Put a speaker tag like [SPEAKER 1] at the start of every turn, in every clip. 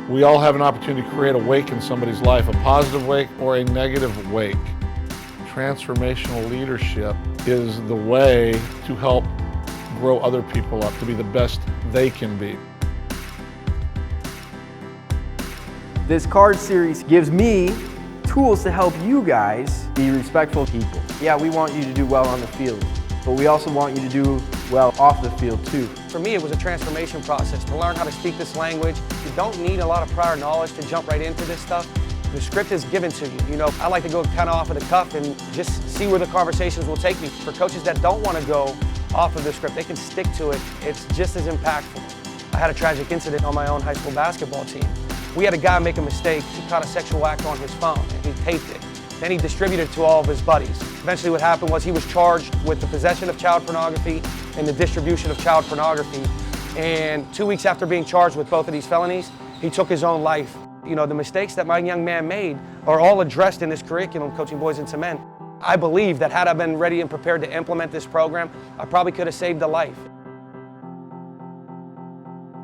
[SPEAKER 1] We all have an opportunity to create a wake in somebody's life, a positive wake or a negative wake. Transformational leadership is the way to help grow other people up to be the best they can be.
[SPEAKER 2] This card series gives me tools to help you guys be respectful people. Yeah, we want you to do well on the field, but we also want you to do well off the field too.
[SPEAKER 3] For me, it was a transformation process to learn how to speak this language. You don't need a lot of prior knowledge to jump right into this stuff. The script is given to you. You know, I like to go kind of off of the cuff and just see where the conversations will take me. For coaches that don't want to go off of the script, they can stick to it. It's just as impactful. I had a tragic incident on my own high school basketball team. We had a guy make a mistake. He caught a sexual act on his phone and he taped it. Then he distributed it to all of his buddies. Eventually what happened was he was charged with the possession of child pornography and the distribution of child pornography. And 2 weeks after being charged with both of these felonies, he took his own life. You know, the mistakes that my young man made are all addressed in this curriculum, Coaching Boys into Men. I believe that had I been ready and prepared to implement this program, I probably could have saved a life.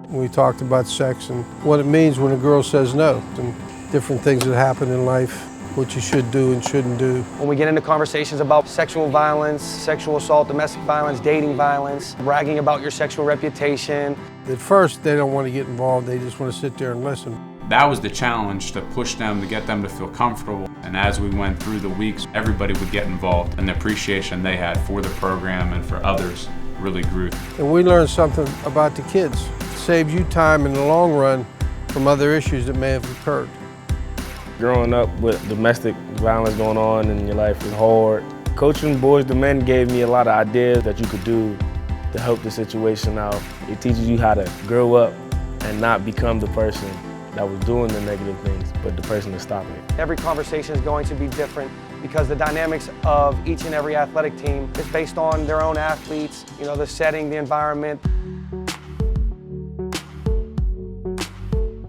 [SPEAKER 4] We talked about sex and what it means when a girl says no, and different things that happen in life, what you should do and shouldn't do.
[SPEAKER 3] When we get into conversations about sexual violence, sexual assault, domestic violence, dating violence, bragging about your sexual reputation.
[SPEAKER 4] At first, they don't want to get involved, they just want to sit there and listen.
[SPEAKER 5] That was the challenge, to push them, to get them to feel comfortable. And as we went through the weeks, everybody would get involved, and the appreciation they had for the program and for others really grew.
[SPEAKER 4] And we learned something about the kids. It saves you time in the long run from other issues that may have occurred.
[SPEAKER 6] Growing up with domestic violence going on in your life is hard. Coaching Boys to Men gave me a lot of ideas that you could do to help the situation out. It teaches you how to grow up and not become the person that was doing the negative things, but the person to stop it.
[SPEAKER 3] Every conversation is going to be different because the dynamics of each and every athletic team is based on their own athletes, you know, the setting, the environment.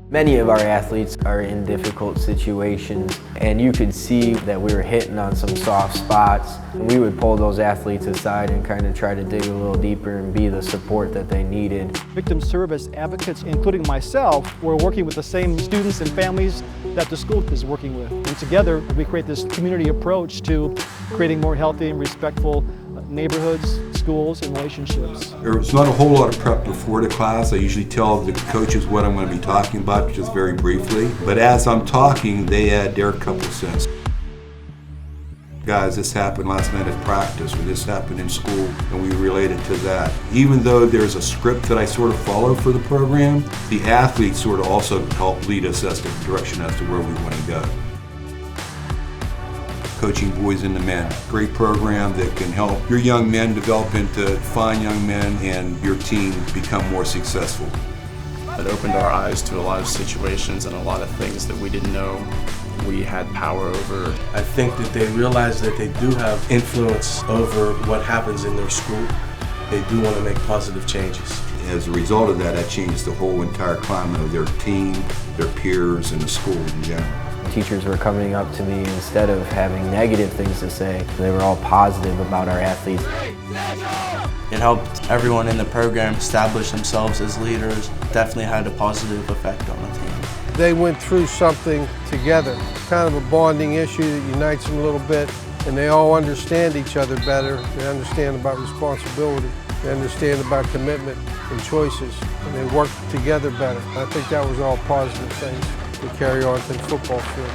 [SPEAKER 2] Many of our athletes are in difficult situations, and you could see that we were hitting on some soft spots. We would pull those athletes aside and kind of try to dig a little deeper and be the support that they needed.
[SPEAKER 7] Victim service advocates, including myself, were working with the same students and families that the school is working with. And together, we create this community approach to creating more healthy and respectful neighborhoods, schools, and relationships.
[SPEAKER 8] There's not a whole lot of prep before the class. I usually tell the coaches what I'm going to be talking about, just very briefly. But as I'm talking, they add their couple cents. Guys, this happened last night at practice, or this happened in school, and we related to that. Even though there's a script that I sort of follow for the program, the athletes sort of also help lead us as to the direction as to where we want to go. Coaching Boys into Men. Great program that can help your young men develop into fine young men and your team become more successful.
[SPEAKER 9] It opened our eyes to a lot of situations and a lot of things that we didn't know we had power over.
[SPEAKER 10] I think that they realize that they do have influence over what happens in their school. They do want to make positive changes.
[SPEAKER 8] As a result of that, that changes the whole entire climate of their team, their peers, and the school in general.
[SPEAKER 2] Teachers were coming up to me, instead of having negative things to say, they were all positive about our athletes.
[SPEAKER 11] It helped everyone in the program establish themselves as leaders. Definitely had a positive effect on the team.
[SPEAKER 4] They went through something together, kind of a bonding issue that unites them a little bit, and they all understand each other better. They understand about responsibility. They understand about commitment and choices, and they work together better. I think that was all positive things to carry on to the football field.